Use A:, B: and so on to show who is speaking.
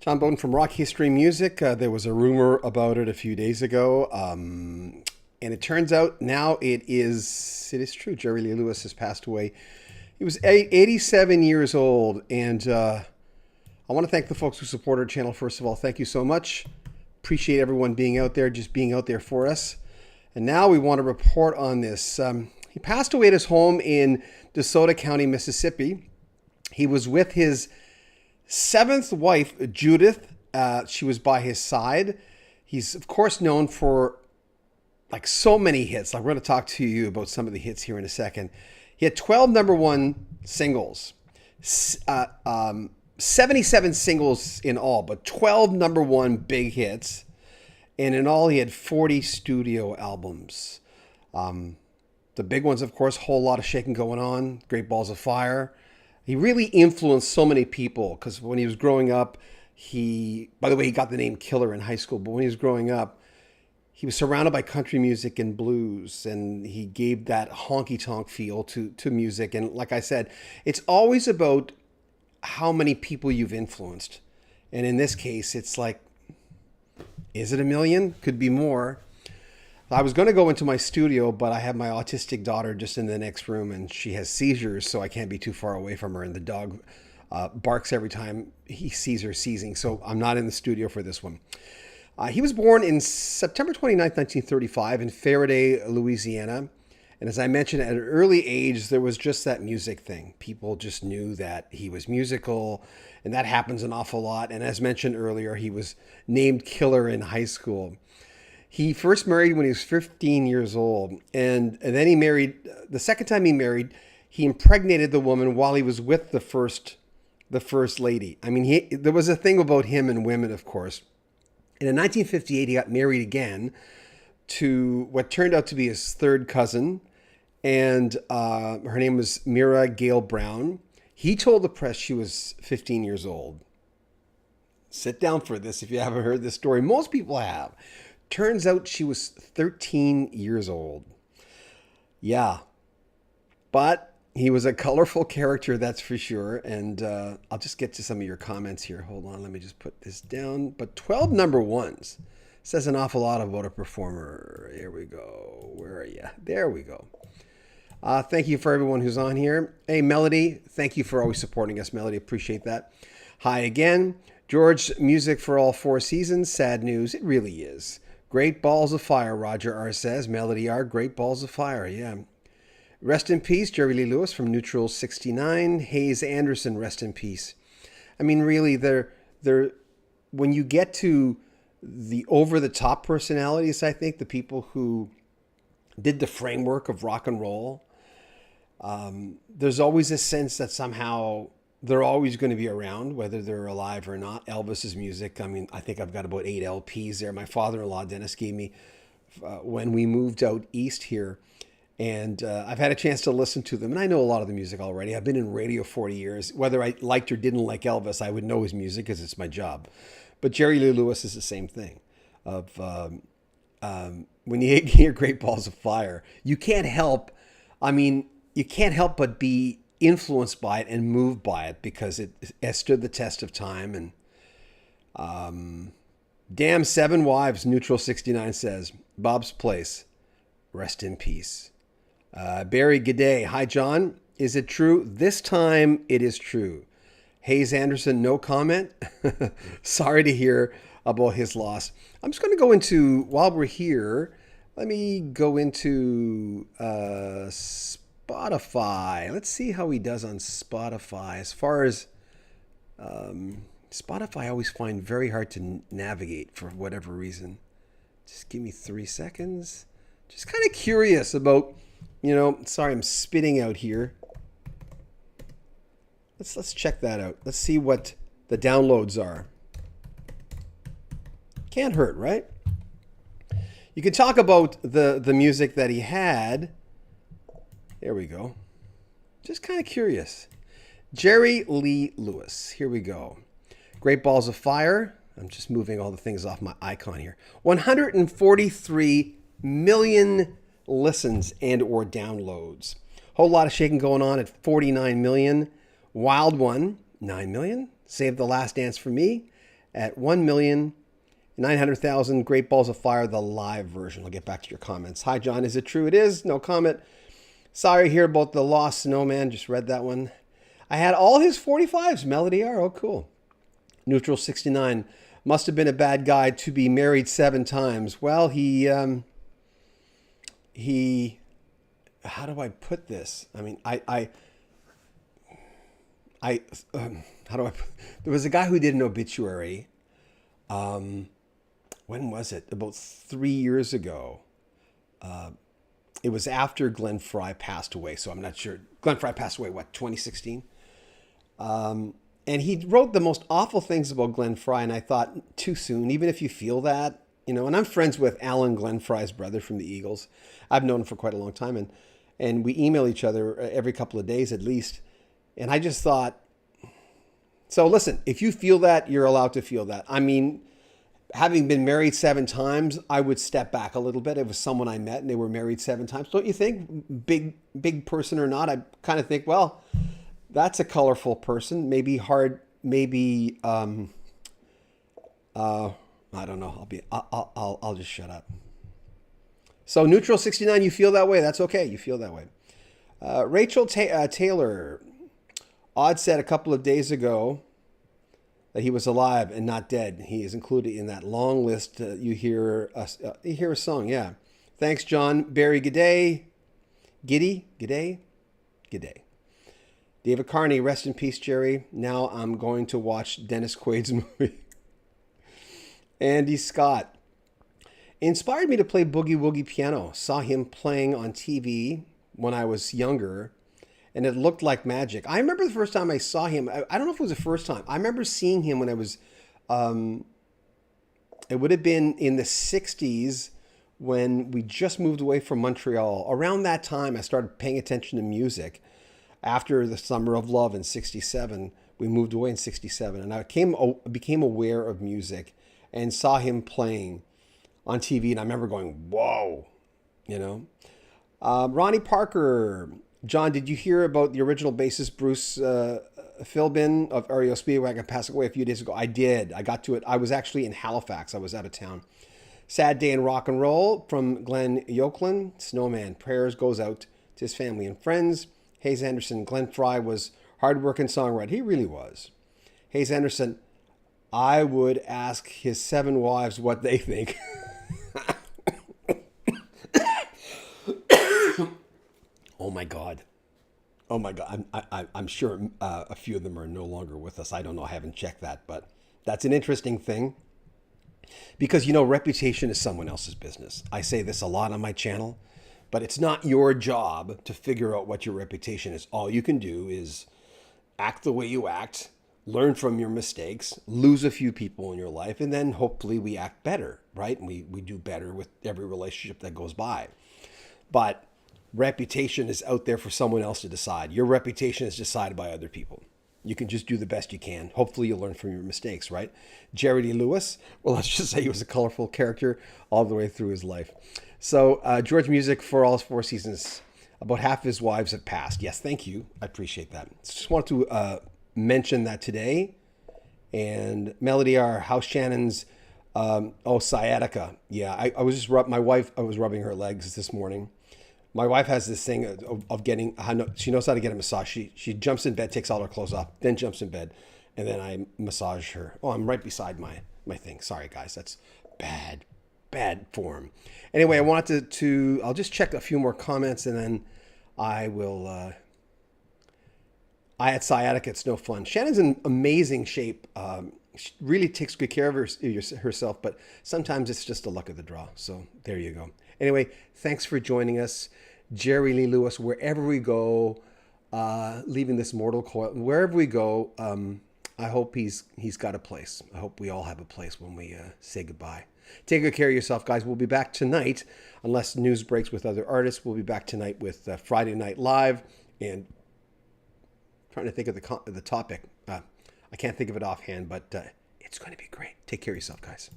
A: John Beaudin from Rock History Music. There was a rumor about it a few days ago, and it turns out now it is true. Jerry Lee Lewis has passed away. He was 87 years old, and I want to thank the folks who support our channel. First of all, thank you so much. Appreciate everyone being out there, just being out there for us. And now we want to report on this. He passed away at his home in DeSoto County, Mississippi. He was with his seventh wife, Judith. She was by his side. He's, of course, known for like so many hits. Like, we're going to talk to you about some of the hits here in a second. He had 12 number one singles, 77 singles in all, but 12 number one big hits. And in all, he had 40 studio albums. The big ones, of course, Whole Lot of Shaking Going On, Great Balls of Fire. He really influenced so many people because when he was growing up, by the way, he got the name Killer in high school, but when he was growing up, he was surrounded by country music and blues, and he gave that honky-tonk feel to music. And like I said, it's always about how many people you've influenced. And in this case, it's like, is it a million? Could be more. I was going to go into my studio, but I have my autistic daughter just in the next room, and she has seizures, so I can't be too far away from her. And the dog barks every time he sees her seizing, so I'm not in the studio for this one. He was born in September 29th, 1935 in Faraday, Louisiana. And as I mentioned, at an early age, there was just that music thing. People just knew that he was musical, and that happens an awful lot. And as mentioned earlier, he was named Killer in high school. He first married when he was 15 years old, and then he married, the second time he married, he impregnated the woman while he was with the first lady. I mean, there was a thing about him and women, of course. And in 1958, he got married again to what turned out to be his third cousin, and her name was Mira Gail Brown. He told the press she was 15 years old. Sit down for this if you haven't heard this story. Most people have. Turns out she was 13 years old. Yeah. But he was a colorful character, that's for sure. And I'll just get to some of your comments here. Hold on, let me just put this down. But 12 number ones says an awful lot about a performer. Here we go. Where are you? There we go. Thank you for everyone who's on here. Hey, Melody, thank you for always supporting us, Melody. Appreciate that. Hi again. George, music for all four seasons. Sad news. It really is. Great Balls of Fire, Roger R. says. Melody R. Great Balls of Fire, yeah. Rest in peace, Jerry Lee Lewis from Neutral 69. Hayes Anderson, rest in peace. I mean, really, they're when you get to the over-the-top personalities, I think, the people who did the framework of rock and roll, there's always a sense that somehow they're always going to be around, whether they're alive or not. Elvis's music, I mean, I think I've got about 8 LPs there. My father-in-law, Dennis, gave me when we moved out east here. And I've had a chance to listen to them. And I know a lot of the music already. I've been in radio 40 years. Whether I liked or didn't like Elvis, I would know his music because it's my job. But Jerry Lee Lewis is the same thing. When you hear Great Balls of Fire, you can't help but be influenced by it and moved by it because it has stood the test of time. And damn 7 wives, Neutral 69 says. Bob's Place, rest in peace. Barry G'day. Hi, John. Is it true? This time it is true. Hayes Anderson, no comment. Sorry to hear about his loss. I'm just going to go into, while we're here, let me go into Spotify. Let's see how he does on Spotify. As far as Spotify, I always find very hard to navigate for whatever reason. Just give me 3 seconds. Just kind of curious about, sorry, I'm spitting out here. Let's check that out. Let's see what the downloads are. Can't hurt, right? You can talk about the music that he had. There we go. Just kind of curious. Jerry Lee Lewis. Here we go. Great Balls of Fire. I'm just moving all the things off my icon here. 143 million listens and or downloads. Whole Lot of Shaking Going On at 49 million. Wild One, 9 million. Save the Last Dance for Me at 1,900,000 Great Balls of Fire, the live version. I'll get back to your comments. Hi, John. Is it true? It is. No comment. Sorry to hear about the lost snowman. Just read that one. I had all his 45s. Melody R. Oh, cool. Neutral 69. Must have been a bad guy to be married 7 times. Well, he, how do I put this? I mean, how do I, there was a guy who did an obituary. When was it? About 3 years ago. It was after Glenn Fry passed away, so I'm not sure. Glenn Fry passed away, what, 2016? And he wrote the most awful things about Glenn Fry, and I thought, too soon, even if you feel that, you know. And I'm friends with Alan Glenn Fry's brother from the Eagles. I've known him for quite a long time, and we email each other every couple of days at least. And I just thought, so listen, if you feel that, you're allowed to feel that. I mean, having been married 7 times, I would step back a little bit. It was someone I met and they were married 7 times. Don't you think? Big person or not, I kind of think, well, that's a colorful person. Maybe hard, maybe, I don't know. I'll just shut up. So Neutral 69, you feel that way. That's okay. You feel that way. Rachel Taylor, Odd said a couple of days ago that he was alive and not dead. He is included in that long list. You hear a song, yeah. Thanks, John. Barry, g'day. G'day. David Carney, rest in peace, Jerry. Now I'm going to watch Dennis Quaid's movie. Andy Scott. Inspired me to play boogie woogie piano. Saw him playing on TV when I was younger, and it looked like magic. I remember the first time I saw him. I don't know if it was the first time. I remember seeing him when I was, it would have been in the 60s when we just moved away from Montreal. Around that time, I started paying attention to music. After the Summer of Love in 67, we moved away in 67, and I became aware of music and saw him playing on TV, and I remember going, whoa, you know. Ronnie Parker. John, did you hear about the original bassist Bruce Philbin of REO Speedwagon passing away a few days ago? I did. I got to it. I was actually in Halifax. I was out of town. Sad day in rock and roll from Glenn Yoaklin. Snowman. Prayers goes out to his family and friends. Hayes Anderson. Glenn Fry was hard-working songwriter. He really was. Hayes Anderson. I would ask his 7 wives what they think. Oh my God. I'm sure a few of them are no longer with us. I don't know. I haven't checked that, but that's an interesting thing because, you know, reputation is someone else's business. I say this a lot on my channel, but it's not your job to figure out what your reputation is. All you can do is act the way you act, learn from your mistakes, lose a few people in your life, and then hopefully we act better, right? And we do better with every relationship that goes by. But reputation is out there for someone else to decide. Your reputation is decided by other people. You can just do the best you can. Hopefully you'll learn from your mistakes, right? Jerry Lee Lewis, well, let's just say he was a colorful character all the way through his life. So George Music for all his 4 seasons, about half of his wives have passed. Yes, thank you. I appreciate that. Just wanted to mention that today. And Melody R, House Shannon's, sciatica. Yeah, I was just I was rubbing her legs this morning. My wife has this thing of getting, she knows how to get a massage. She jumps in bed, takes all her clothes off, then jumps in bed, and then I massage her. Oh, I'm right beside my thing. Sorry, guys. That's bad form. Anyway, I wanted to I'll just check a few more comments, and then I will, I had sciatica. It's no fun. Shannon's in amazing shape. She really takes good care of herself, but sometimes it's just the luck of the draw. So there you go. Anyway, thanks for joining us. Jerry Lee Lewis, wherever we go, leaving this mortal coil, wherever we go, I hope he's got a place. I hope we all have a place when we say goodbye. Take good care of yourself, guys. We'll be back tonight, unless news breaks with other artists. We'll be back tonight with Friday Night Live, and trying to think of the topic. I can't think of it offhand, but it's going to be great. Take care of yourself, guys.